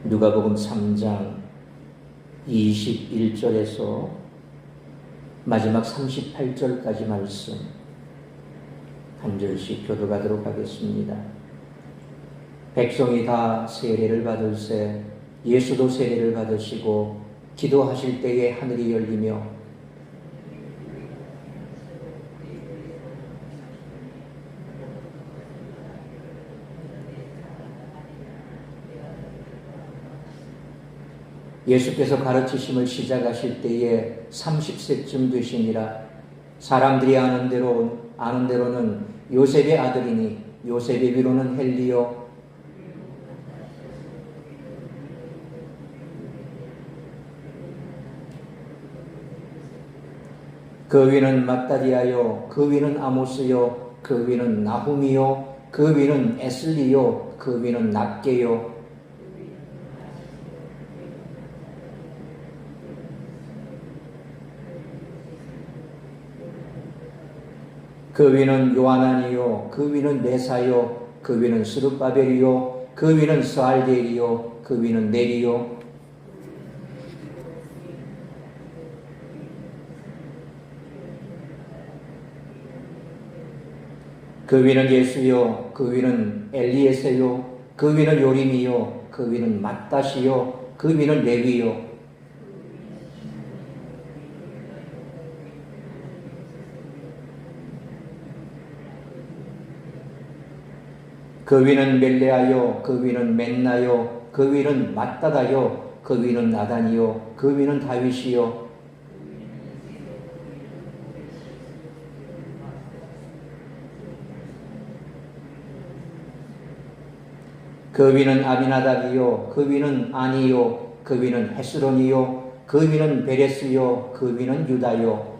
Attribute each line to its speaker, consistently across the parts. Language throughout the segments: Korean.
Speaker 1: 누가복음 3장 21절에서 마지막 38절까지 말씀 한 절씩 교도하도록 하겠습니다. 백성이 다 세례를 받을세 예수도 세례를 받으시고 기도하실 때에 하늘이 열리며 예수께서 가르치심을 시작하실 때에 30세쯤 되시니라. 사람들이 아는 대로는 요셉의 아들이니 요셉의 위로는 헬리요 그 위는 맏다디아요 그 위는 아모스요 그 위는 나훔이요 그 위는 에슬리요 그 위는 납게요 그 위는 요하나니요 그 위는 메사요 그 위는 스룹바벨이요 그 위는 스알데리요 그 위는 네리요 그 위는 예수요 그 위는 엘리에세요 그 위는 요림이요 그 위는 맏다시요 그 위는 레위요 그 위는 멜레아요 그 위는 맨나요 그 위는 맏다다요 그 위는 나단이요 그 위는 다윗이요 그 위는 아비나답이요 그 위는 아니요 그 위는 헤스론이요 그 위는 베레스요 그 위는 유다요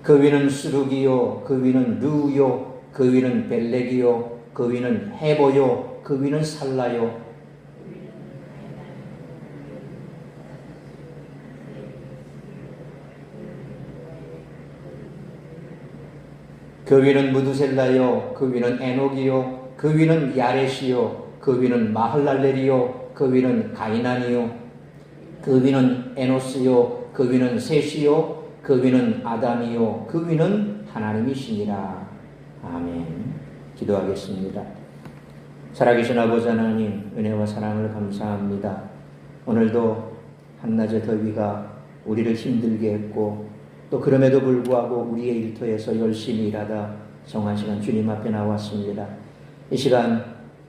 Speaker 1: 그 위는 스룩이요 그 위는 르요 그 위는 벨렉이요 그 위는 헤보요 그 위는 살라요 그 위는 무두셀라요 그 위는 에녹이요 그 위는 야렛이요 그 위는 마할랄렐이요 그 위는 가이난이요 그 위는 에노스요 그 위는 셋이요 그 위는 아담이요 그 위는 하나님이시니라. 아멘. 기도하겠습니다. 살아계신 아버지 하나님 은혜와 사랑을 감사합니다. 오늘도 한낮의 더위가 우리를 힘들게 했고 또 그럼에도 불구하고 우리의 일터에서 열심히 일하다 정한 시간 주님 앞에 나왔습니다. 이 시간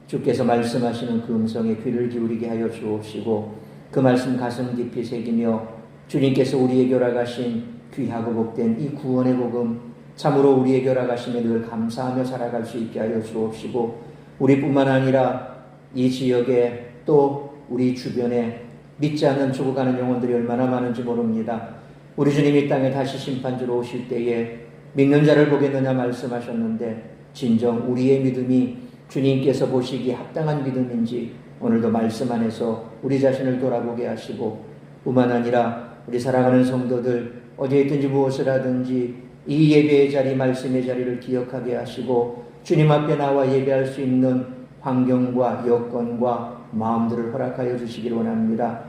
Speaker 1: 주께서 말씀하시는 그 음성에 귀를 기울이게 하여 주옵시고 그 말씀 가슴 깊이 새기며 주님께서 우리에게 허락하신 귀하고 복된 이 구원의 복음 참으로 우리에게 허락하심에 늘 감사하며 살아갈 수 있게 하여 주옵시고 우리뿐만 아니라 이 지역에 또 우리 주변에 믿지 않는 죽어가는 영혼들이 얼마나 많은지 모릅니다. 우리 주님이 이 땅에 다시 심판주로 오실 때에 믿는 자를 보겠느냐 말씀하셨는데 진정 우리의 믿음이 주님께서 보시기에 합당한 믿음인지 오늘도 말씀 안에서 우리 자신을 돌아보게 하시고 뿐만 아니라 우리 사랑하는 성도들 어디에 있든지 무엇을 하든지 이 예배의 자리 말씀의 자리를 기억하게 하시고 주님 앞에 나와 예배할 수 있는 환경과 여건과 마음들을 허락하여 주시기를 원합니다.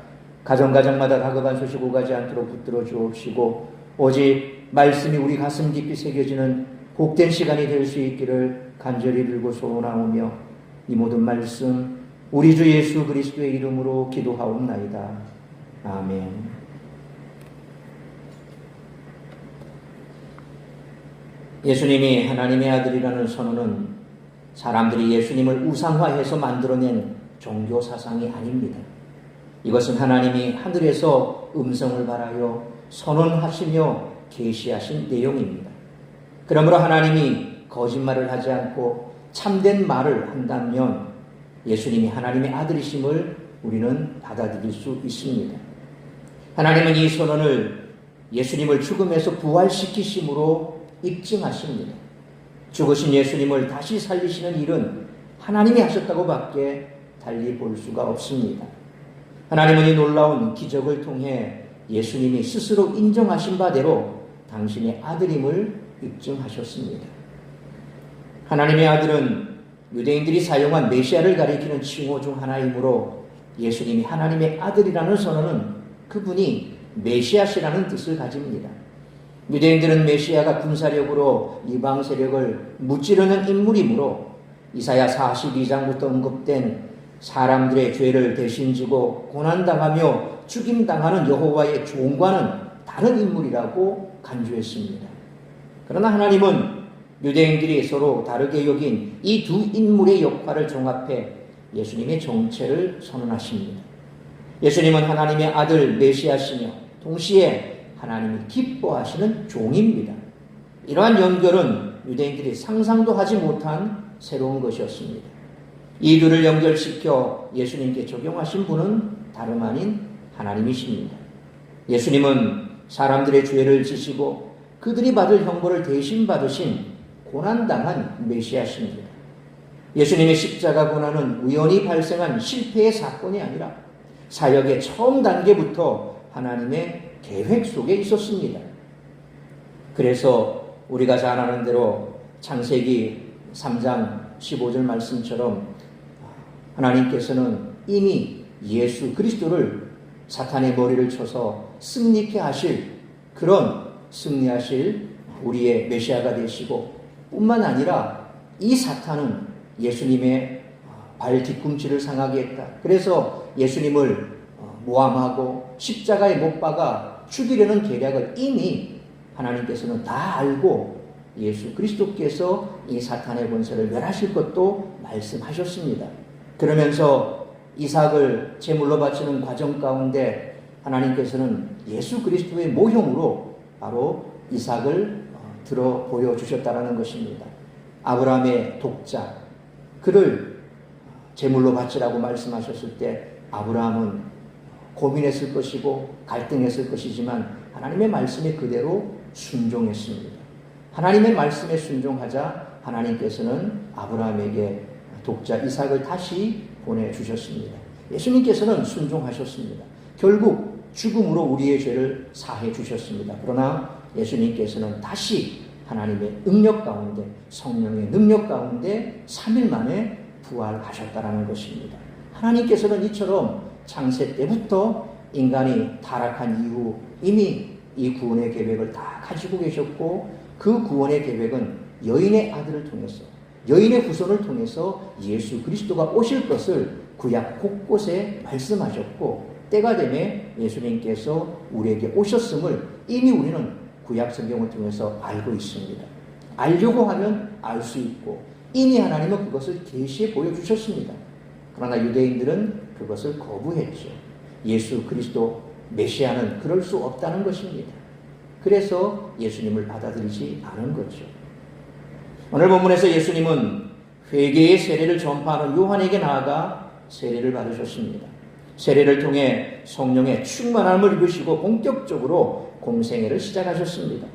Speaker 1: 가정마다 다급한 소식 오가지 않도록 붙들어 주옵시고 오직 말씀이 우리 가슴 깊이 새겨지는 복된 시간이 될 수 있기를 간절히 빌고 소원하오며 이 모든 말씀 우리 주 예수 그리스도의 이름으로 기도하옵나이다. 아멘. 예수님이 하나님의 아들이라는 선언은 사람들이 예수님을 우상화해서 만들어낸 종교 사상이 아닙니다. 이것은 하나님이 하늘에서 음성을 발하여 선언하시며 계시하신 내용입니다. 그러므로 하나님이 거짓말을 하지 않고 참된 말을 한다면 예수님이 하나님의 아들이심을 우리는 받아들일 수 있습니다. 하나님은 이 선언을 예수님을 죽음에서 부활시키심으로 입증하십니다. 죽으신 예수님을 다시 살리시는 일은 하나님이 하셨다고 밖에 달리 볼 수가 없습니다. 하나님은 이 놀라운 기적을 통해 예수님이 스스로 인정하신 바대로 당신의 아들임을 입증하셨습니다. 하나님의 아들은 유대인들이 사용한 메시아를 가리키는 칭호 중 하나이므로 예수님이 하나님의 아들이라는 선언은 그분이 메시아시라는 뜻을 가집니다. 유대인들은 메시아가 군사력으로 이방 세력을 무찌르는 인물이므로 이사야 42장부터 언급된 사람들의 죄를 대신 지고 고난당하며 죽임당하는 여호와의 종과는 다른 인물이라고 간주했습니다. 그러나 하나님은 유대인들이 서로 다르게 여긴 이 두 인물의 역할을 종합해 예수님의 정체를 선언하십니다. 예수님은 하나님의 아들 메시아시며 동시에 하나님이 기뻐하시는 종입니다. 이러한 연결은 유대인들이 상상도 하지 못한 새로운 것이었습니다. 이 둘을 연결시켜 예수님께 적용하신 분은 다름 아닌 하나님이십니다. 예수님은 사람들의 죄를 지시고 그들이 받을 형벌을 대신 받으신 고난당한 메시아십니다. 예수님의 십자가 고난은 우연히 발생한 실패의 사건이 아니라 사역의 처음 단계부터 하나님의 계획 속에 있었습니다. 그래서 우리가 잘 아는 대로 창세기 3장 15절 말씀처럼 하나님께서는 이미 예수 그리스도를 사탄의 머리를 쳐서 승리케 하실 그런 승리하실 우리의 메시아가 되시고 뿐만 아니라 이 사탄은 예수님의 발 뒤꿈치를 상하게 했다. 그래서 예수님을 모함하고 십자가에 못 박아 죽이려는 계략을 이미 하나님께서는 다 알고 예수 그리스도께서 이 사탄의 권세를 멸하실 것도 말씀하셨습니다. 그러면서 이삭을 제물로 바치는 과정 가운데 하나님께서는 예수 그리스도의 모형으로 바로 이삭을 들어 보여주셨다는 것입니다. 아브라함의 독자, 그를 제물로 바치라고 말씀하셨을 때 아브라함은 고민했을 것이고 갈등했을 것이지만 하나님의 말씀에 그대로 순종했습니다. 하나님의 말씀에 순종하자 하나님께서는 아브라함에게 독자 이삭을 다시 보내주셨습니다. 예수님께서는 순종하셨습니다. 결국 죽음으로 우리의 죄를 사해 주셨습니다. 그러나 예수님께서는 다시 하나님의 능력 가운데 성령의 능력 가운데 3일 만에 부활하셨다는 것입니다. 하나님께서는 이처럼 창세 때부터 인간이 타락한 이후 이미 이 구원의 계획을 다 가지고 계셨고 그 구원의 계획은 여인의 아들을 통해서 여인의 후손을 통해서 예수 그리스도가 오실 것을 구약 곳곳에 말씀하셨고 때가 되매 예수님께서 우리에게 오셨음을 이미 우리는 구약 성경을 통해서 알고 있습니다. 알려고 하면 알 수 있고 이미 하나님은 그것을 계시해 보여주셨습니다. 그러나 유대인들은 그것을 거부했죠. 예수 그리스도 메시아는 그럴 수 없다는 것입니다. 그래서 예수님을 받아들이지 않은 거죠. 오늘 본문에서 예수님은 회개의 세례를 전파하는 요한에게 나아가 세례를 받으셨습니다. 세례를 통해 성령의 충만함을 입으시고 본격적으로 공생애를 시작하셨습니다.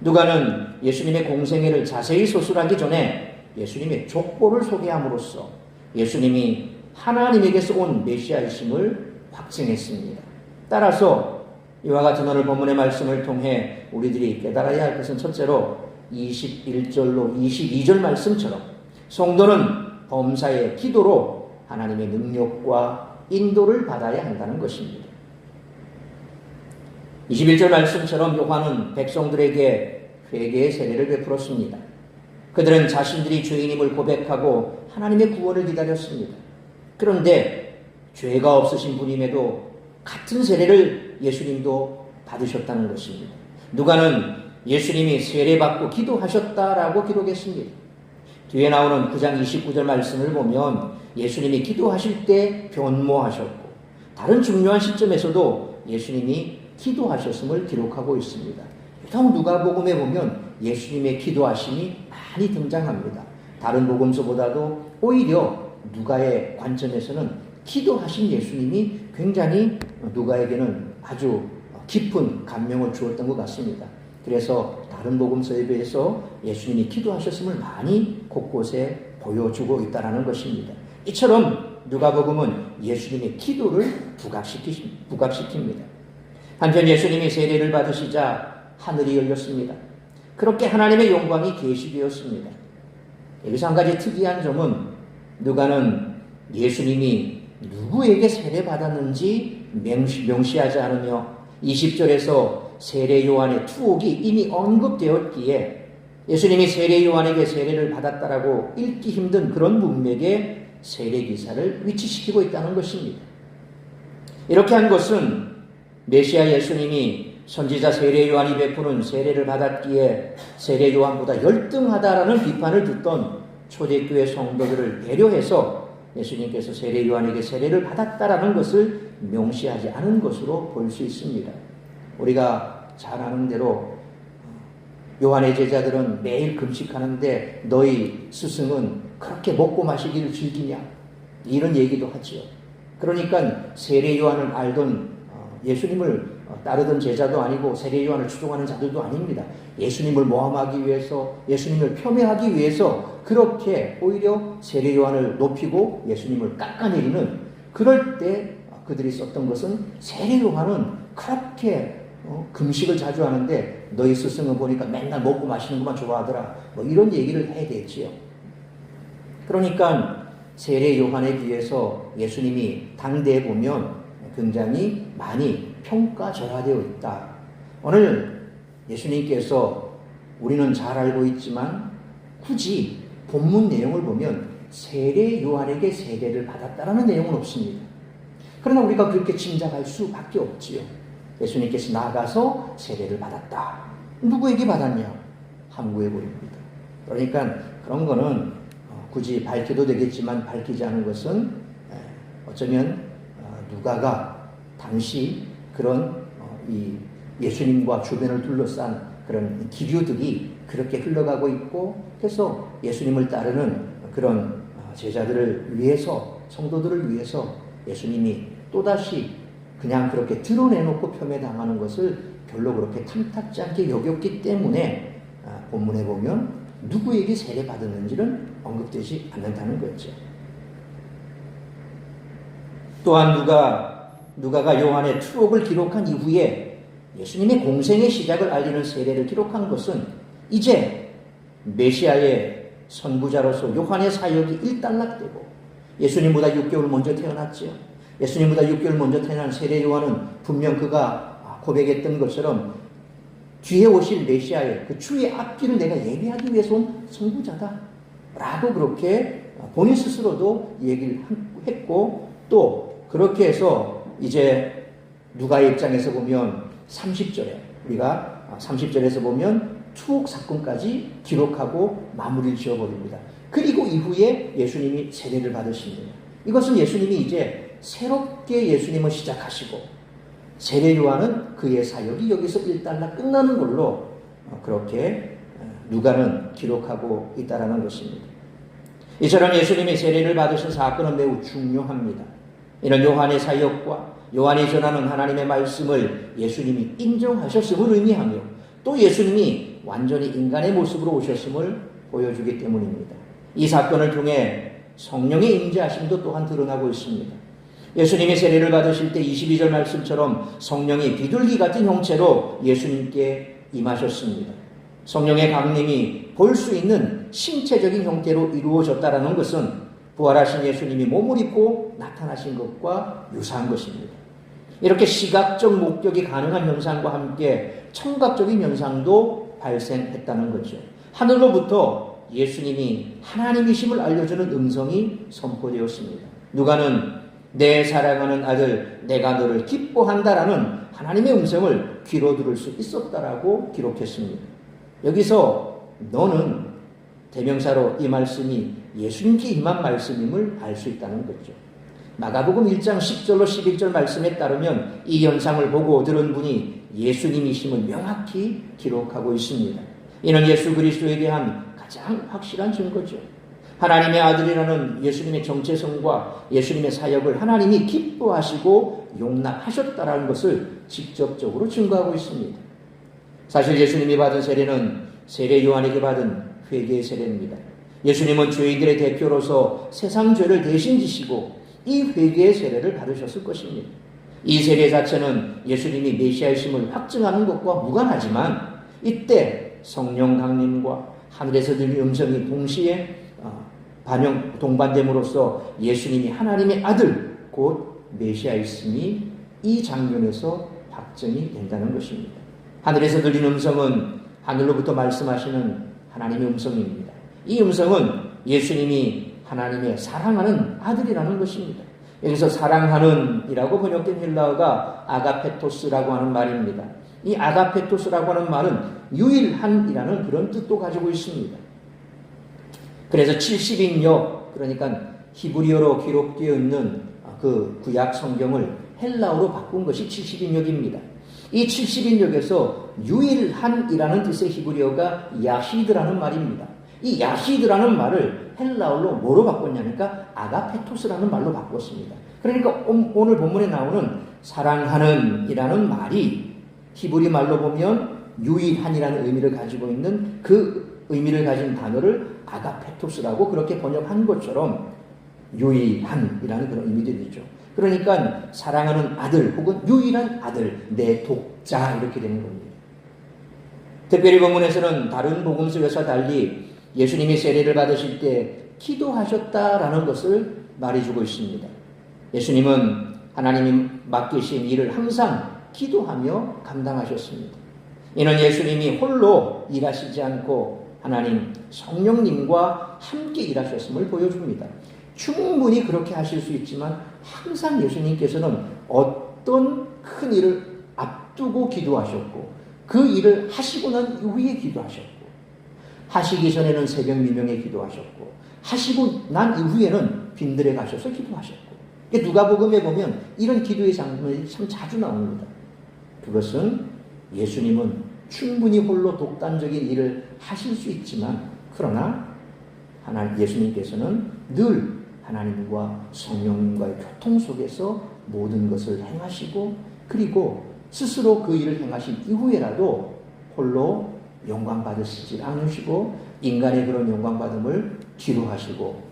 Speaker 1: 누가는 예수님의 공생애를 자세히 서술하기 전에 예수님의 족보를 소개함으로써 예수님이 하나님에게서 온 메시아이심을 확증했습니다. 따라서 이와 같은 오늘 본문의 말씀을 통해 우리들이 깨달아야 할 것은 첫째로 21절로 22절 말씀처럼 성도는 범사의 기도로 하나님의 능력과 인도를 받아야 한다는 것입니다. 21절 말씀처럼 요한은 백성들에게 회개의 세례를 베풀었습니다. 그들은 자신들이 죄인임을 고백하고 하나님의 구원을 기다렸습니다. 그런데 죄가 없으신 분임에도 같은 세례를 예수님도 받으셨다는 것입니다. 누가는 예수님이 세례받고 기도하셨다라고 기록했습니다. 뒤에 나오는 9장 29절 말씀을 보면 예수님이 기도하실 때 변모하셨고 다른 중요한 시점에서도 예수님이 기도하셨음을 기록하고 있습니다. 보통 누가복음에 보면 예수님의 기도하심이 많이 등장합니다. 다른 복음서보다도 오히려 누가의 관점에서는 기도하신 예수님이 굉장히 누가에게는 아주 깊은 감명을 주었던 것 같습니다. 그래서 다른 복음서에 비해서 예수님이 기도하셨음을 많이 곳곳에 보여주고 있다는 것입니다. 이처럼 누가복음은 예수님의 기도를 부각시킵니다. 한편 예수님이 세례를 받으시자 하늘이 열렸습니다. 그렇게 하나님의 영광이 계시되었습니다. 여기서 한 가지 특이한 점은 누가는 예수님이 누구에게 세례받았는지 명시하지 않으며 20절에서 세례 요한의 투옥이 이미 언급되었기에 예수님이 세례 요한에게 세례를 받았다라고 읽기 힘든 그런 문맥에 세례 기사를 위치시키고 있다는 것입니다. 이렇게 한 것은 메시아 예수님이 선지자 세례 요한이 베푸는 세례를 받았기에 세례 요한보다 열등하다라는 비판을 듣던 초대교회 성도들을 배려해서 예수님께서 세례 요한에게 세례를 받았다라는 것을 명시하지 않은 것으로 볼 수 있습니다. 우리가 잘 아는 대로 요한의 제자들은 매일 금식하는데 너희 스승은 그렇게 먹고 마시기를 즐기냐? 이런 얘기도 하지요. 그러니까 세례 요한을 알던 예수님을 따르던 제자도 아니고 세례 요한을 추종하는 자들도 아닙니다. 예수님을 모함하기 위해서, 예수님을 폄훼하기 위해서 그렇게 오히려 세례 요한을 높이고 예수님을 깎아내리는, 그럴 때 그들이 썼던 것은 세례 요한은 그렇게 금식을 자주 하는데 너희 스승은 보니까 맨날 먹고 마시는 것만 좋아하더라, 뭐 이런 얘기를 해대지요. 그러니까 세례 요한에 비해서 예수님이 당대에 보면 굉장히 많이 평가절하되어 있다. 오늘 예수님께서 우리는 잘 알고 있지만 굳이 본문 내용을 보면 세례 요한에게 세례를 받았다라는 내용은 없습니다. 그러나 우리가 그렇게 짐작할 수밖에 없지요. 예수님께서 나가서 세례를 받았다. 누구에게 받았냐? 함구해 버립니다. 그러니까 그런 거는 굳이 밝혀도 되겠지만 밝히지 않은 것은 어쩌면 누가가 당시 그런 이 예수님과 주변을 둘러싼 그런 기류들이 그렇게 흘러가고 있고, 그래서 예수님을 따르는 그런 제자들을 위해서, 성도들을 위해서 예수님이 또다시 그냥 그렇게 드러내놓고 폄훼당하는 것을 별로 그렇게 탐탁지 않게 여겼기 때문에 본문에 보면 누구에게 세례받았는지는 언급되지 않는다는 거죠. 또한 누가가 요한의 투옥을 기록한 이후에 예수님의 공생의 시작을 알리는 세례를 기록한 것은 이제 메시아의 선구자로서 요한의 사역이 일단락되고, 예수님보다 6개월 먼저 태어났지요. 예수님보다 6개월 먼저 태어난 세례 요한은 분명 그가 고백했던 것처럼 뒤에 오실 메시아의 그 주의 앞길을 내가 예비하기 위해서 온 선구자다 라고 그렇게 본인 스스로도 얘기를 했고, 또 그렇게 해서 이제 누가의 입장에서 보면 30절에 우리가 30절에서 보면 투옥 사건까지 기록하고 마무리를 지어버립니다. 그리고 이후에 예수님이 세례를 받으십니다. 이것은 예수님이 이제 새롭게 예수님을 시작하시고 세례 요한은 그의 사역이 여기서 일단락 끝나는 걸로 그렇게 누가는 기록하고 있다라는 것입니다. 이처럼 예수님이 세례를 받으신 사건은 매우 중요합니다. 이는 요한의 사역과 요한이 전하는 하나님의 말씀을 예수님이 인정하셨음을 의미하며 또 예수님이 완전히 인간의 모습으로 오셨음을 보여주기 때문입니다. 이 사건을 통해 성령의 임재하심도 또한 드러나고 있습니다. 예수님이 세례를 받으실 때 22절 말씀처럼 성령이 비둘기 같은 형체로 예수님께 임하셨습니다. 성령의 강림이 볼 수 있는 신체적인 형태로 이루어졌다는 것은 부활하신 예수님이 몸을 입고 나타나신 것과 유사한 것입니다. 이렇게 시각적 목격이 가능한 현상과 함께 청각적인 현상도 발생했다는 거죠. 하늘로부터 예수님이 하나님이심을 알려주는 음성이 선포되었습니다. 누가는 내 사랑하는 아들 내가 너를 기뻐한다라는 하나님의 음성을 귀로 들을 수 있었다라고 기록했습니다. 여기서 너는 대명사로 이 말씀이 예수님께 임한 말씀임을 알 수 있다는 거죠. 마가복음 1장 10절로 11절 말씀에 따르면 이 현상을 보고 들은 분이 예수님이심을 명확히 기록하고 있습니다. 이는 예수 그리스도에 대한 가장 확실한 증거죠. 하나님의 아들이라는 예수님의 정체성과 예수님의 사역을 하나님이 기뻐하시고 용납하셨다라는 것을 직접적으로 증거하고 있습니다. 사실 예수님이 받은 세례는 세례 요한에게 받은 회개의 세례입니다. 예수님은 죄인들의 대표로서 세상 죄를 대신 지시고 이 회개의 세례를 받으셨을 것입니다. 이 세례 자체는 예수님이 메시아이심을 확증하는 것과 무관하지만 이때 그때 성령 강림과 하늘에서 들린 음성이 동시에 동반됨으로써 예수님이 하나님의 아들 곧 메시아였음이 이 장면에서 확정이 된다는 것입니다. 하늘에서 들린 음성은 하늘로부터 말씀하시는 하나님의 음성입니다. 이 음성은 예수님이 하나님의 사랑하는 아들이라는 것입니다. 여기서 사랑하는 이라고 번역된 헬라어가 아가페토스라고 하는 말입니다. 이 아가페토스라고 하는 말은 유일한이라는 그런 뜻도 가지고 있습니다. 그래서 70인역, 그러니까 히브리어로 기록되어 있는 그 구약 성경을 헬라어로 바꾼 것이 70인역입니다. 이 70인역에서 유일한이라는 뜻의 히브리어가 야히드라는 말입니다. 이 야히드라는 말을 헬라어로 뭐로 바꿨냐니까 아가페토스라는 말로 바꿨습니다. 그러니까 오늘 본문에 나오는 사랑하는 이라는 말이 히브리 말로 보면 유일한이라는 의미를 가지고 있는 그 의미를 가진 단어를 아가페토스라고 그렇게 번역한 것처럼 유일한이라는 그런 의미도 되죠. 그러니까 사랑하는 아들 혹은 유일한 아들, 내 독자 이렇게 되는 겁니다. 특별히 본문에서는 다른 복음서에서 달리 예수님이 세례를 받으실 때 기도하셨다라는 것을 말해주고 있습니다. 예수님은 하나님이 맡기신 일을 항상 기도하며 감당하셨습니다. 이는 예수님이 홀로 일하시지 않고 하나님 성령님과 함께 일하셨음을 보여줍니다. 충분히 그렇게 하실 수 있지만 항상 예수님께서는 어떤 큰 일을 앞두고 기도하셨고 그 일을 하시고 난 이후에 기도하셨고 하시기 전에는 새벽 미명에 기도하셨고 하시고 난 이후에는 빈들에 가셔서 기도하셨고 누가복음에 보면 이런 기도의 장면이 참 자주 나옵니다. 그것은 예수님은 충분히 홀로 독단적인 일을 하실 수 있지만 그러나 예수님께서는 늘 하나님과 성령님과의 교통 속에서 모든 것을 행하시고 그리고 스스로 그 일을 행하신 이후에라도 홀로 영광 받으시지 않으시고 인간의 그런 영광 받음을 뒤로 하시고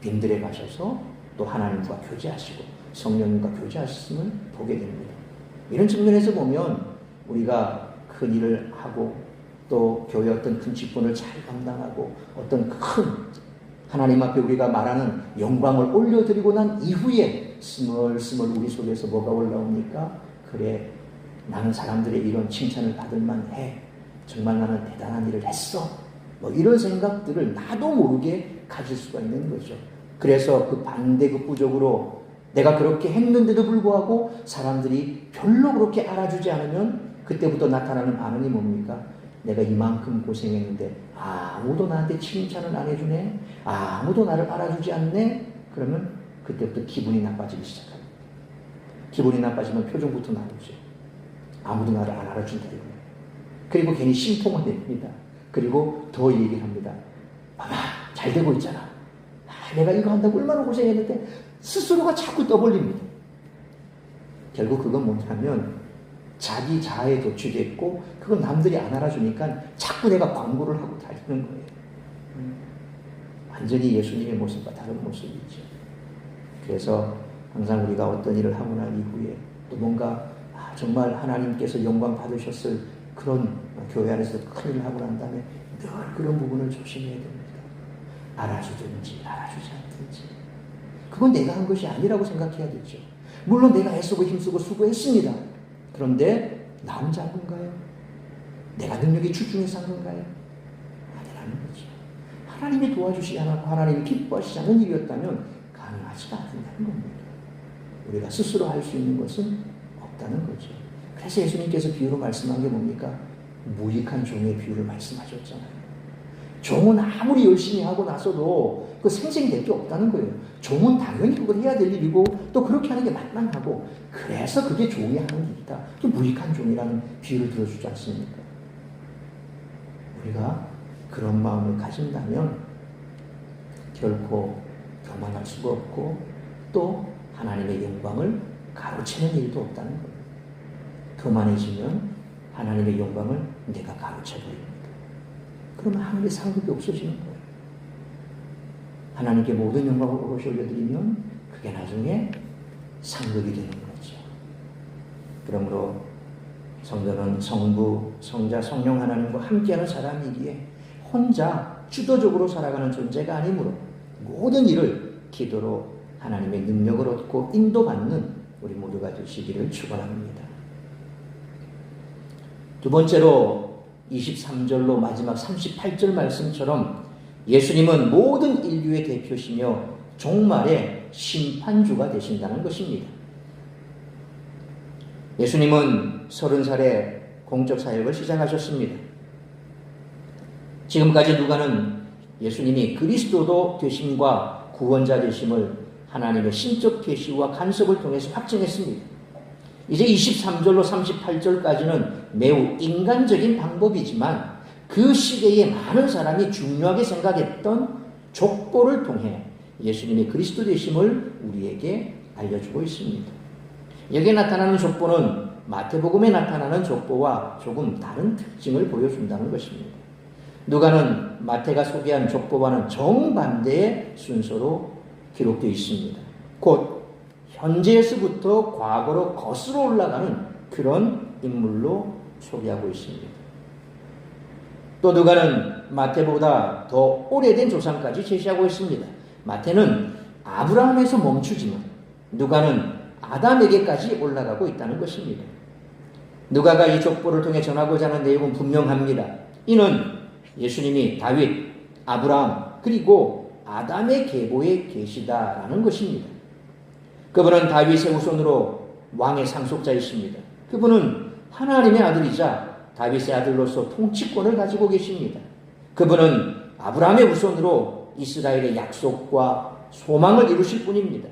Speaker 1: 빈들에 가셔서 또 하나님과 교제하시고 성령님과 교제하셨음을 보게 됩니다. 이런 측면에서 보면 우리가 큰 일을 하고 또 교회 어떤 큰 직분을 잘 감당하고 어떤 큰 하나님 앞에 우리가 말하는 영광을 올려드리고 난 이후에 스멀스멀 우리 속에서 뭐가 올라옵니까? 그래, 나는 사람들의 이런 칭찬을 받을 만해. 정말 나는 대단한 일을 했어. 뭐 이런 생각들을 나도 모르게 가질 수가 있는 거죠. 그래서 그 반대급부적으로 내가 그렇게 했는데도 불구하고 사람들이 별로 그렇게 알아주지 않으면 그때부터 나타나는 반응이 뭡니까? 내가 이만큼 고생했는데 아무도 나한테 칭찬을 안 해주네. 아무도 나를 알아주지 않네. 그러면 그때부터 기분이 나빠지기 시작합니다. 기분이 나빠지면 표정부터 나오죠. 아무도 나를 안 알아준다 이거예요. 그리고 괜히 심통을 냅니다. 그리고 더 얘기를 합니다. 봐봐, 잘 되고 있잖아. 내가 이거 한다고 얼마나 고생했는데 스스로가 자꾸 떠벌립니다. 결국 그건 뭐냐면 자기 자아에 도취됐고 그건 남들이 안 알아주니까 자꾸 내가 광고를 하고 다니는 거예요. 완전히 예수님의 모습과 다른 모습이죠. 그래서 항상 우리가 어떤 일을 하고 난 이후에 또 뭔가 정말 하나님께서 영광 받으셨을 그런 교회 안에서 큰 일을 하고 난 다음에 늘 그런 부분을 조심해야 됩니다. 알아주든지 알아주지 않든지 그건 내가 한 것이 아니라고 생각해야 되죠. 물론 내가 애쓰고 힘쓰고 수고했습니다. 그런데 나 혼자 한 건가요? 내가 능력이 출중해서 한 건가요? 아니라는 거죠. 하나님이 도와주시지 않았고 하나님이 기뻐하시지 않는 일이었다면 가능하지가 않는다는 겁니다. 우리가 스스로 할 수 있는 것은 없다는 거죠. 그래서 예수님께서 비유로 말씀한 게 뭡니까? 무익한 종의 비유를 말씀하셨잖아요. 종은 아무리 열심히 하고 나서도 그 생생될 게 없다는 거예요. 종은 당연히 그걸 해야 될 일이고 또 그렇게 하는 게 만만하고 그래서 그게 종이 하는 일이다. 그 무익한 종이라는 비유를 들어주지 않습니까? 우리가 그런 마음을 가진다면 결코 교만할 수가 없고 또 하나님의 영광을 가로채는 일도 없다는 거예요. 교만해지면 하나님의 영광을 내가 가로채버립니다. 그러면 하늘의 상급이 없어지는 거예요. 하나님께 모든 영광을 오롯이 올려드리면 그게 나중에 상급이 되는 거죠. 그러므로 성도는 성부, 성자, 성령 하나님과 함께하는 사람이기에 혼자 주도적으로 살아가는 존재가 아니므로 모든 일을 기도로 하나님의 능력을 얻고 인도받는 우리 모두가 되시기를 축원합니다. 두 번째로 23절로 마지막 38절 말씀처럼 예수님은 모든 인류의 대표시며 종말의 심판주가 되신다는 것입니다. 예수님은 30살에 공적 사역을 시작하셨습니다. 지금까지 누가는 예수님이 그리스도도 되심과 구원자 되심을 하나님의 신적 계시와 간섭을 통해서 확증했습니다. 이제 23절로 38절까지는 매우 인간적인 방법이지만 그 시대에 많은 사람이 중요하게 생각했던 족보를 통해 예수님의 그리스도 되심을 우리에게 알려주고 있습니다. 여기에 나타나는 족보는 마태복음에 나타나는 족보와 조금 다른 특징을 보여준다는 것입니다. 누가는 마태가 소개한 족보와는 정반대의 순서로 기록되어 있습니다. 곧 현재에서부터 과거로 거슬러 올라가는 그런 인물로 소개하고 있습니다. 또 누가는 마태보다 더 오래된 조상까지 제시하고 있습니다. 마태는 아브라함에서 멈추지만 누가는 아담에게까지 올라가고 있다는 것입니다. 누가가 이 족보를 통해 전하고자 하는 내용은 분명합니다. 이는 예수님이 다윗, 아브라함 그리고 아담의 계보에 계시다라는 것입니다. 그분은 다윗의 후손으로 왕의 상속자이십니다. 그분은 하나님의 아들이자 다윗의 아들로서 통치권을 가지고 계십니다. 그분은 아브라함의 후손으로 이스라엘의 약속과 소망을 이루실 분입니다.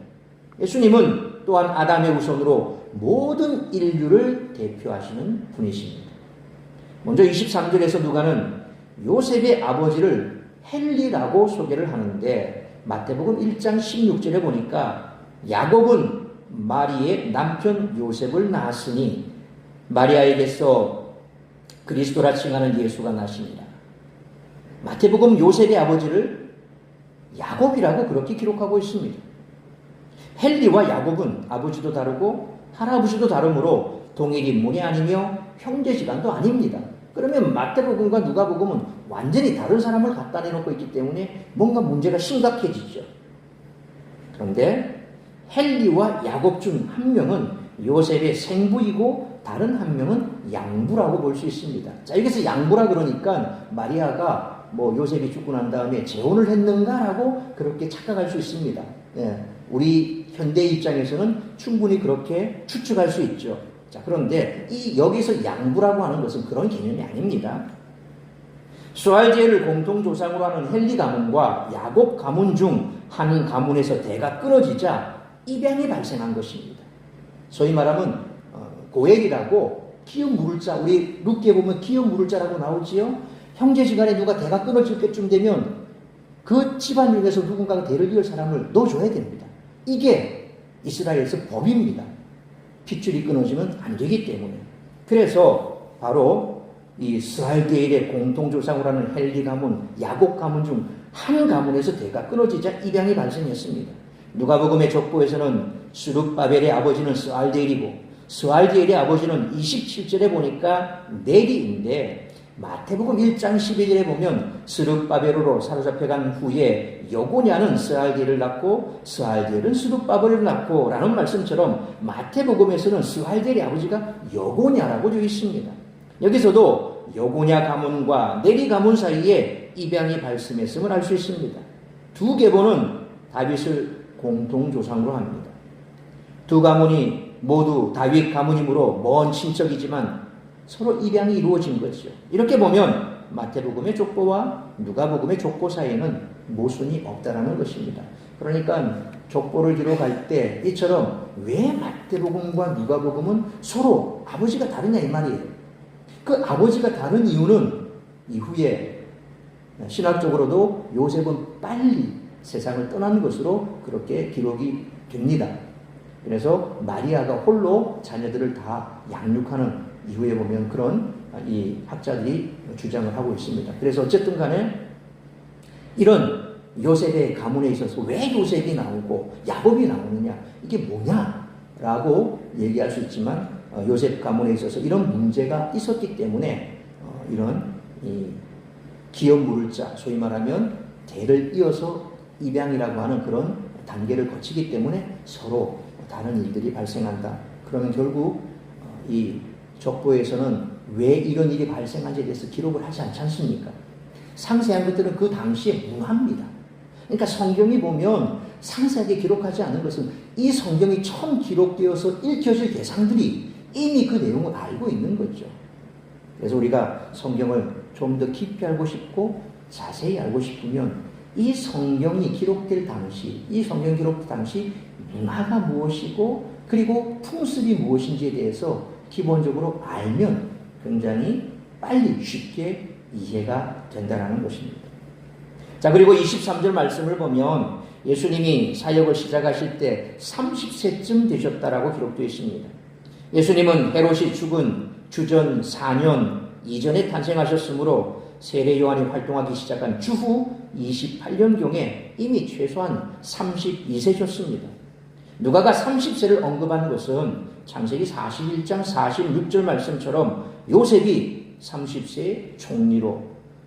Speaker 1: 예수님은 또한 아담의 후손으로 모든 인류를 대표하시는 분이십니다. 먼저 23절에서 누가는 요셉의 아버지를 헬리라고 소개를 하는데 마태복음 1장 16절에 보니까 야곱은 마리의 남편 요셉을 낳았으니 마리아에게서 그리스도라 칭하는 예수가 나시니라. 마태복음 요셉의 아버지를 야곱이라고 그렇게 기록하고 있습니다. 헬리와 야곱은 아버지도 다르고 할아버지도 다르므로 동일 인물이 아니며 형제지간도 아닙니다. 그러면 마태복음과 누가복음은 완전히 다른 사람을 갖다 내놓고 있기 때문에 뭔가 문제가 심각해지죠. 그런데 헬리와 야곱 중 한 명은 요셉의 생부이고 다른 한 명은 양부라고 볼 수 있습니다. 자, 여기서 양부라 그러니까 마리아가 요셉이 죽고 난 다음에 재혼을 했는가라고 그렇게 착각할 수 있습니다. 예, 우리 현대 입장에서는 충분히 그렇게 추측할 수 있죠. 자, 그런데 여기서 양부라고 하는 것은 그런 개념이 아닙니다. 수알디엘을 공통조상으로 하는 헬리 가문과 야곱 가문 중 한 가문에서 대가 끊어지자 입양이 발생한 것입니다. 소위 말하면 고엘이라고 기업 물을 자, 우리 룻기에 보면 기업 물을 자라고 나오지요. 형제지간에 누가 대가 끊어질 때쯤 되면 그 집안 중에서 누군가가 대를 이을 사람을 넣어줘야 됩니다. 이게 이스라엘에서 법입니다. 핏줄이 끊어지면 안 되기 때문에. 그래서 바로 이 스알디엘의 공통조상으로 하는 헬리 가문, 야곱 가문 중 한 가문에서 대가 끊어지자 입양이 발생했습니다. 누가복음의 족보에서는 스룹바벨의 아버지는 스알디엘이고 스알디엘의 아버지는 27절에 보니까 네리인데 마태복음 1장 12절에 보면 스룹바벨으로 사로잡혀간 후에 여고냐는 스알디엘을 낳고 스알디엘은 스룹바벨을 낳고 라는 말씀처럼 마태복음에서는 스알디엘의 아버지가 여고냐라고 되어 있습니다. 여기서도 여고냐 가문과 네리 가문 사이에 입양이 발생했음을 알 수 있습니다. 두 계보는 다윗을 공통조상으로 합니다. 두 가문이 모두 다윗 가문이므로 먼 친척이지만 서로 입양이 이루어진 거죠. 이렇게 보면 마태복음의 족보와 누가복음의 족보 사이에는 모순이 없다라는 것입니다. 그러니까 족보를 기록할 때 이처럼 왜 마태복음과 누가복음은 서로 아버지가 다르냐 이 말이에요. 그 아버지가 다른 이유는 이후에 신학적으로도 요셉은 빨리 세상을 떠난 것으로 그렇게 기록이 됩니다. 그래서 마리아가 홀로 자녀들을 다 양육하는 이후에 보면 그런 이 학자들이 주장을 하고 있습니다. 그래서 어쨌든 간에 이런 요셉의 가문에 있어서 왜 요셉이 나오고 야곱이 나오느냐 이게 뭐냐라고 얘기할 수 있지만 요셉 가문에 있어서 이런 문제가 있었기 때문에 이런 기업 물자, 소위 말하면 대를 이어서 입양이라고 하는 그런 단계를 거치기 때문에 서로 다른 일들이 발생한다. 그러면 결국 이 족보에서는 왜 이런 일이 발생한지에 대해서 기록을 하지 않지 않습니까? 상세한 것들은 그 당시에 무합니다. 그러니까 성경이 보면 상세하게 기록하지 않은 것은 이 성경이 처음 기록되어서 읽혀질 대상들이 이미 그 내용을 알고 있는 거죠. 그래서 우리가 성경을 좀 더 깊이 알고 싶고 자세히 알고 싶으면 이 성경이 기록될 당시, 이 성경 기록 당시 문화가 무엇이고 그리고 풍습이 무엇인지에 대해서 기본적으로 알면 굉장히 빨리 쉽게 이해가 된다는 것입니다. 자, 그리고 23절 말씀을 보면 예수님이 사역을 시작하실 때 30세쯤 되셨다라고 기록되어 있습니다. 예수님은 헤롯이 죽은 주전 4년 이전에 탄생하셨으므로 세례 요한이 활동하기 시작한 주후 28년경에 이미 최소한 32세셨습니다. 누가가 30세를 언급한 것은 창세기 41장 46절 말씀처럼 요셉이 30세의 총리로,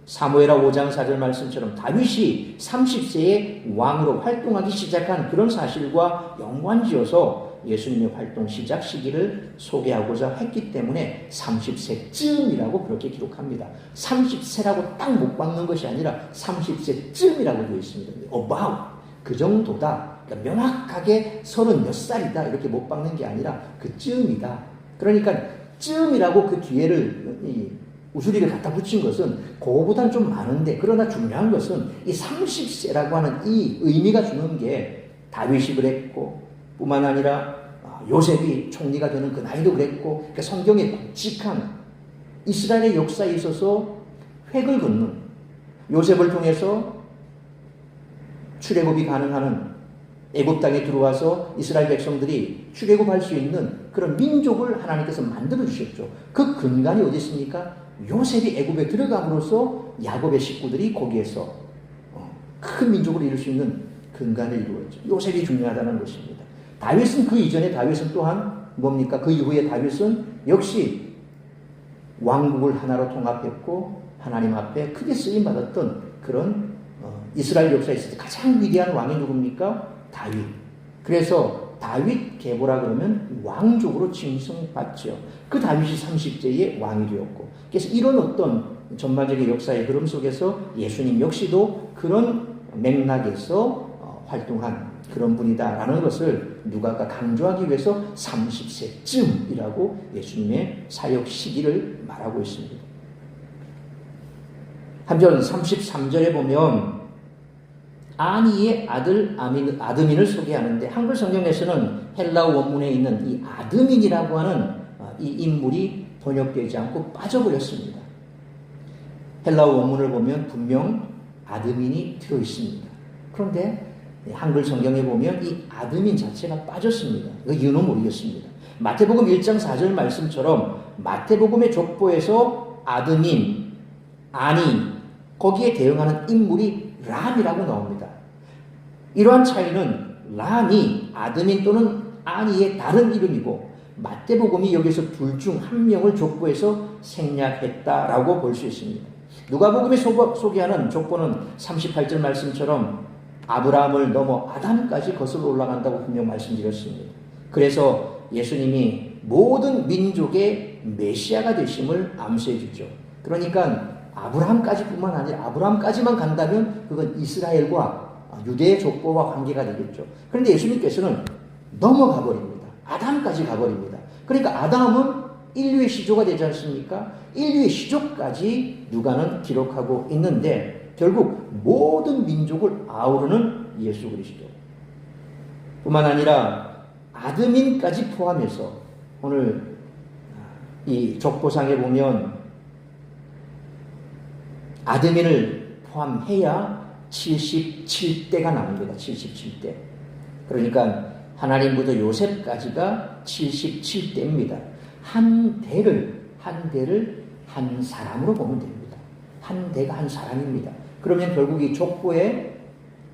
Speaker 1: 사무엘하 5장 4절 말씀처럼 다윗이 30세의 왕으로 활동하기 시작한 그런 사실과 연관지어서 예수님의 활동 시작 시기를 소개하고자 했기 때문에 30세쯤이라고 그렇게 기록합니다. 30세라고 딱 못 박는 것이 아니라 30세쯤이라고 되어 있습니다. about 그 정도다. 그러니까 명확하게 30몇 살이다 이렇게 못 박는 게 아니라 그쯤이다. 그러니까 쯤이라고 그 뒤에를 우수리를 갖다 붙인 것은 그거보다는 좀 많은데, 그러나 중요한 것은 이 30세라고 하는 이 의미가 주는 게 다윗이 그랬고 뿐만 아니라 요셉이 총리가 되는 그 나이도 그랬고, 그러니까 성경의 굵직한 이스라엘의 역사에 있어서 획을 긋는, 요셉을 통해서 출애굽이 가능한 애굽 땅에 들어와서 이스라엘 백성들이 출애굽할 수 있는 그런 민족을 하나님께서 만들어 주셨죠. 그 근간이 어디 있습니까? 요셉이 애굽에 들어감으로써 야곱의 식구들이 거기에서 큰 민족을 이룰 수 있는 근간을 이루었죠. 요셉이 중요하다는 것입니다. 다윗은 그 이전에 다윗은 또한 뭡니까? 그 이후에 다윗은 역시 왕국을 하나로 통합했고 하나님 앞에 크게 쓰임 받았던 그런 이스라엘 역사에 있어서 가장 위대한 왕이 누굽니까? 다윗. 그래서 다윗 계보라 그러면 왕족으로 칭송받죠. 그 다윗이 30세에 왕이 되었고, 그래서 이런 어떤 전반적인 역사의 흐름 속에서 예수님 역시도 그런 맥락에서 활동한 그런 분이다라는 것을 누가가 강조하기 위해서 30세쯤이라고 예수님의 사역 시기를 말하고 있습니다. 한편 33절에 보면 아니의 아들 아드민을 소개하는데, 한글 성경에서는 헬라어 원문에 있는 이 아드민이라고 하는 이 인물이 번역되지 않고 빠져버렸습니다. 헬라어 원문을 보면 분명 아드민이 들어있습니다. 그런데 한글 성경에 보면 이 아드민 자체가 빠졌습니다. 그 이유는 모르겠습니다. 마태복음 1장 4절 말씀처럼 마태복음의 족보에서 아드민, 아니, 거기에 대응하는 인물이 람이라고 나옵니다. 이러한 차이는 람이 아드민 또는 아니의 다른 이름이고, 마태복음이 여기서 둘 중 한 명을 족보에서 생략했다라고 볼 수 있습니다. 누가복음이 소개하는 족보는 38절 말씀처럼 아브라함을 넘어 아담까지 거슬러 올라간다고 분명 말씀드렸습니다. 그래서 예수님이 모든 민족의 메시아가 되심을 암시해 주죠. 그러니까 아브라함까지뿐만 아니라 아브라함까지만 간다면 그건 이스라엘과 유대의 족보와 관계가 되겠죠. 그런데 예수님께서는 넘어가 버립니다. 아담까지 가버립니다. 그러니까 아담은 인류의 시조가 되지 않습니까? 인류의 시조까지 누가는 기록하고 있는데 결국 모든 민족을 아우르는 예수 그리스도 뿐만 아니라 아드민까지 포함해서 오늘 이 족보상에 보면 아드민을 포함해야 77대가 나옵니다. 77대. 그러니까 하나님부터 요셉까지가 77대입니다. 한 대를 한 사람으로 보면 됩니다. 한 대가 한 사람입니다. 그러면 결국 이 족보에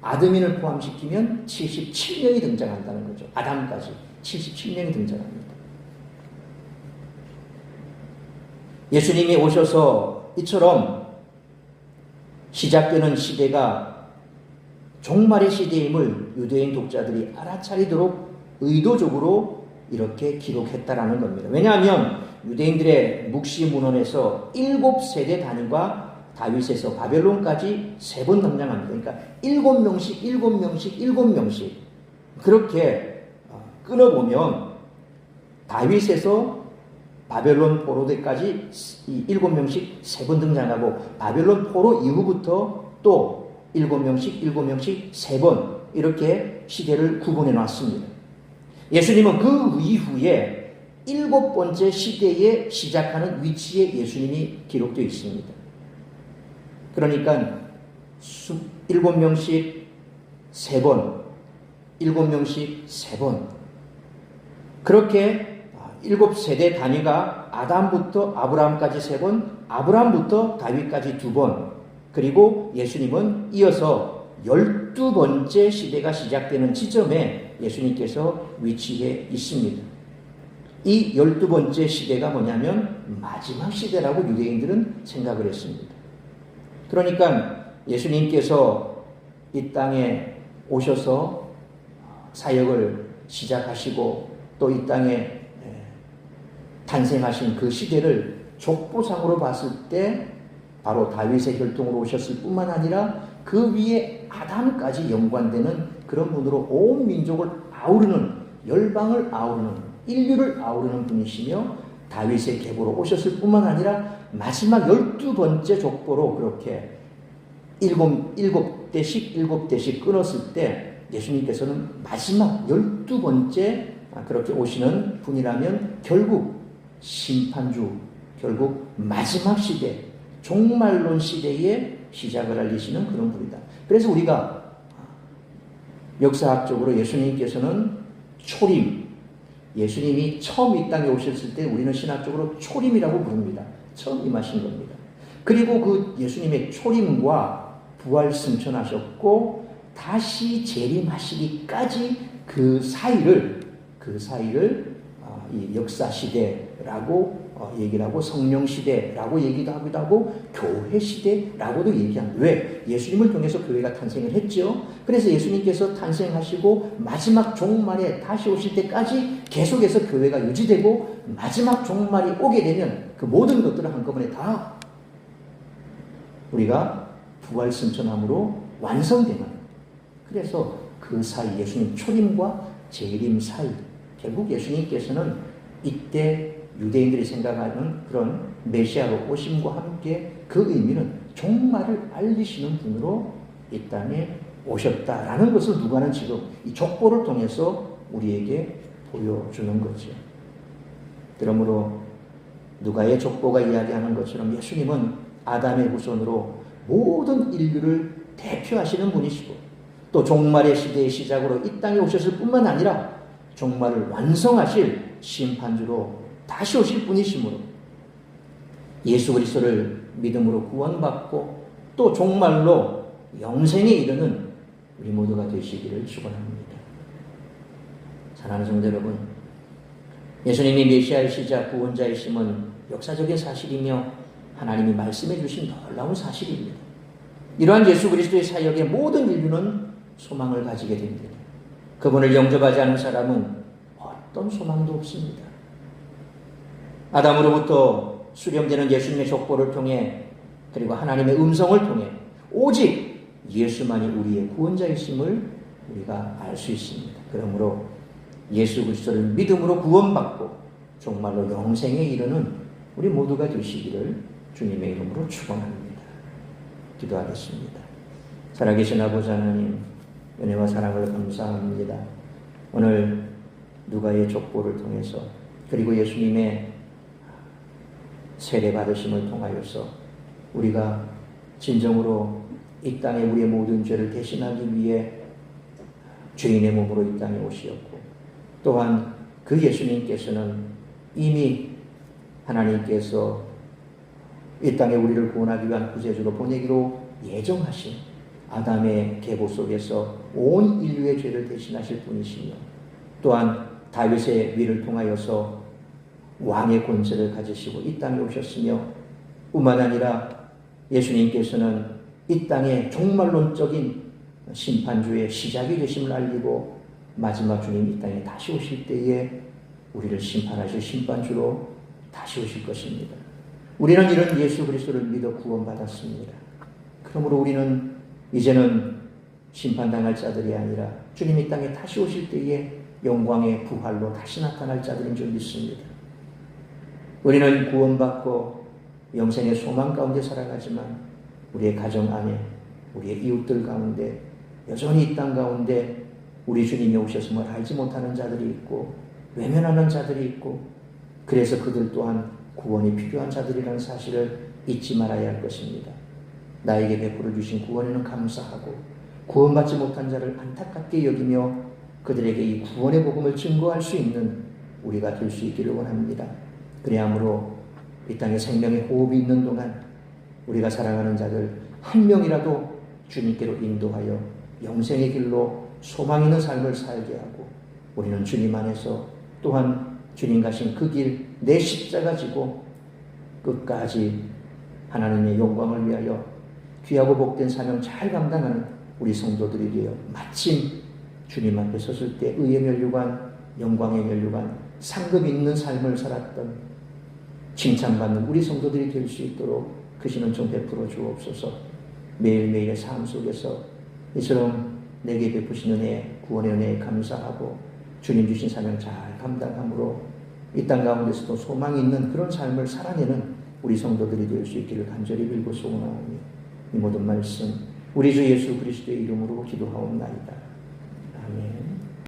Speaker 1: 아드민을 포함시키면 77명이 등장한다는 거죠. 아담까지 77명이 등장합니다. 예수님이 오셔서 이처럼 시작되는 시대가 종말의 시대임을 유대인 독자들이 알아차리도록 의도적으로 이렇게 기록했다라는 겁니다. 왜냐하면 유대인들의 묵시문헌에서 7세대 단위가 다윗에서 바벨론까지 3번 등장합니다. 그러니까 7명씩 7명씩 7명씩 그렇게 끊어보면 다윗에서 바벨론 포로 때까지 7명씩 3번 등장하고 바벨론 포로 이후부터 또 7명씩 7명씩 3번 이렇게 시대를 구분해 놨습니다. 예수님은 그 이후에 7번째 시대에 시작하는 위치에 예수님이 기록되어 있습니다. 그러니까 7명씩 3번, 7명씩 3번 그렇게 7세대 단위가 아담부터 아브라함까지 3번, 아브라함부터 다윗까지 2번, 그리고 예수님은 이어서 12번째 시대가 시작되는 지점에 예수님께서 위치해 있습니다. 이 12번째 시대가 뭐냐면 마지막 시대라고 유대인들은 생각을 했습니다. 그러니까 예수님께서 이 땅에 오셔서 사역을 시작하시고 또 이 땅에 탄생하신 그 시대를 족보상으로 봤을 때 바로 다윗의 혈통으로 오셨을 뿐만 아니라 그 위에 아담까지 연관되는 그런 분으로 온 민족을 아우르는, 열방을 아우르는, 인류를 아우르는 분이시며 다윗의 계보로 오셨을 뿐만 아니라 마지막 12번째 족보로 그렇게 7대씩 끊었을 때 예수님께서는 마지막 12번째 그렇게 오시는 분이라면 결국 심판주, 결국 마지막 시대, 종말론 시대의 시작을 알리시는 그런 분이다. 그래서 우리가 역사학적으로 예수님께서는 초림, 예수님이 처음 이 땅에 오셨을 때 우리는 신학적으로 초림이라고 부릅니다. 처음 임하신 겁니다. 그리고 그 예수님의 초림과 부활 승천하셨고 다시 재림하시기까지 그 사이를 이 역사 시대라고 얘기를 하고 성령 시대라고 얘기도 하기도 하고 교회 시대라고도 얘기합니다. 왜? 예수님을 통해서 교회가 탄생을 했죠. 그래서 예수님께서 탄생하시고 마지막 종말에 다시 오실 때까지 계속해서 교회가 유지되고 마지막 종말이 오게 되면 그 모든 것들을 한꺼번에 다 우리가 부활 승천함으로 완성되는, 그래서 그 사이 예수님 초림과 재림 사이, 결국 예수님께서는 이때 유대인들이 생각하는 그런 메시아로 오심과 함께 그 의미는 종말을 알리시는 분으로 이 땅에 오셨다라는 것을 누가는 지금 이 족보를 통해서 우리에게 보여주는 거죠. 그러므로 누가의 족보가 이야기하는 것처럼 예수님은 아담의 후손으로 모든 인류를 대표하시는 분이시고 또 종말의 시대의 시작으로 이 땅에 오셨을 뿐만 아니라 종말을 완성하실 심판주로 다시 오실 분이시므로 예수 그리스도를 믿음으로 구원받고 또 종말로 영생에 이르는 우리 모두가 되시기를 축원합니다. 사랑하는 성도 여러분, 예수님이 메시아의 시작 구원자이심은 역사적인 사실이며 하나님이 말씀해 주신 놀라운 사실입니다. 이러한 예수 그리스도의 사역에 모든 인류는 소망을 가지게 됩니다. 그분을 영접하지 않은 사람은 어떤 소망도 없습니다. 아담으로부터 수렴되는 예수님의 족보를 통해 그리고 하나님의 음성을 통해 오직 예수만이 우리의 구원자이심을 우리가 알 수 있습니다. 그러므로 예수 그리스도를 믿음으로 구원받고 정말로 영생에 이르는 우리 모두가 되시기를 주님의 이름으로 축원합니다. 기도하겠습니다. 살아계신 아버지 하나님, 은혜와 사랑을 감사합니다. 오늘 누가의 족보를 통해서 그리고 예수님의 세례 받으심을 통하여서 우리가 진정으로 이 땅에 우리의 모든 죄를 대신하기 위해 죄인의 몸으로 이 땅에 오시었고 또한 그 예수님께서는 이미 하나님께서 이 땅에 우리를 구원하기 위한 구세주로 보내기로 예정하신 아담의 계보 속에서 온 인류의 죄를 대신하실 분이시며 또한 다윗의 위를 통하여서 왕의 권세를 가지시고 이 땅에 오셨으며 뿐만 아니라 예수님께서는 이 땅에 종말론적인 심판주의 시작이 되심을 알리고 마지막 주님 이 땅에 다시 오실 때에 우리를 심판하실 심판주로 다시 오실 것입니다. 우리는 이런 예수 그리스도를 믿어 구원받았습니다. 그러므로 우리는 이제는 심판당할 자들이 아니라 주님 이 땅에 다시 오실 때에 영광의 부활로 다시 나타날 자들인 줄 믿습니다. 우리는 구원받고 영생의 소망 가운데 살아가지만 우리의 가정 안에, 우리의 이웃들 가운데, 여전히 이 땅 가운데 우리 주님이 오셨음을 알지 못하는 자들이 있고 외면하는 자들이 있고, 그래서 그들 또한 구원이 필요한 자들이라는 사실을 잊지 말아야 할 것입니다. 나에게 베풀어 주신 구원에는 감사하고 구원받지 못한 자를 안타깝게 여기며 그들에게 이 구원의 복음을 증거할 수 있는 우리가 될 수 있기를 원합니다. 그리하므로 이 땅에 생명의 호흡이 있는 동안 우리가 사랑하는 자들 한 명이라도 주님께로 인도하여 영생의 길로 소망 있는 삶을 살게 하고, 우리는 주님 안에서 또한 주님 가신 그 길 내 십자가 지고 끝까지 하나님의 영광을 위하여 귀하고 복된 사명 잘 감당하는 우리 성도들이 되어 마침 주님 앞에 섰을 때 의의 면류관, 영광의 면류관, 상급 있는 삶을 살았던 칭찬받는 우리 성도들이 될 수 있도록 크신 은총 베풀어 주옵소서. 매일매일의 삶 속에서 이처럼 내게 베푸신 은혜, 구원의 은혜에 감사하고 주님 주신 사명 잘 감당함으로 이 땅 가운데서도 소망이 있는 그런 삶을 살아내는 우리 성도들이 될 수 있기를 간절히 빌고 소원하오니 이 모든 말씀 우리 주 예수 그리스도의 이름으로 기도하옵나이다. 아멘.